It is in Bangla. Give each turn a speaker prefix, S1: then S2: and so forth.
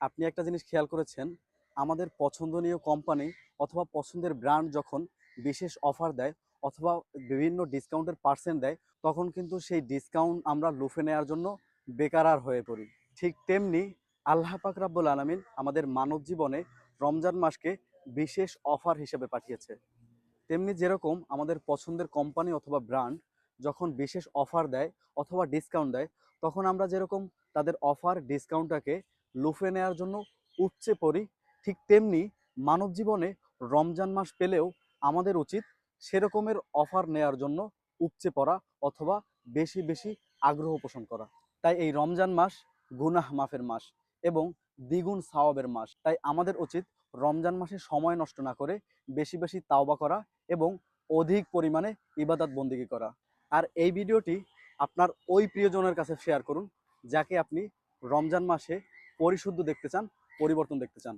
S1: আপনি একটা জিনিস খেয়াল করেছেন, আমাদের পছন্দনীয় কোম্পানি অথবা পছন্দের ব্র্যান্ড যখন বিশেষ অফার দেয় অথবা বিভিন্ন ডিসকাউন্টের পার্সেন্ট দেয়, তখন কিন্তু সেই ডিসকাউন্ট আমরা লুফে নেওয়ার জন্য বেকারার হয়ে পড়ি। ঠিক তেমনি আল্লাহ পাক রাব্বুল আলামিন আমাদের মানব জীবনে রমজান মাসকে বিশেষ অফার হিসেবে পাঠিয়েছে। তেমনি যেরকম আমাদের পছন্দের কোম্পানি অথবা ব্র্যান্ড যখন বিশেষ অফার দেয় অথবা ডিসকাউন্ট দেয়, তখন আমরা যেরকম তাদের অফার ডিসকাউন্টটাকে লুফে নেওয়ার জন্য উপচে পড়ি, ঠিক তেমনি মানব জীবনে রমজান মাস পেলেও আমাদের উচিত সেরকমের অফার নেয়ার জন্য উপচে পড়া অথবা বেশি বেশি আগ্রহ পোষণ করা। তাই এই রমজান মাস গুনাহ মাফের মাস এবং দ্বিগুণ সওয়াবের মাস। তাই আমাদের উচিত রমজান মাসে সময় নষ্ট না করে বেশি বেশি তাওবা করা এবং অধিক পরিমাণে ইবাদত বন্দিগি করা। আর এই ভিডিওটি আপনার ওই প্রিয়জনের কাছে শেয়ার করুন যাকে আপনি রমজান মাসে পরিশুদ্ধ দেখতে চান, পরিবর্তন দেখতে চান।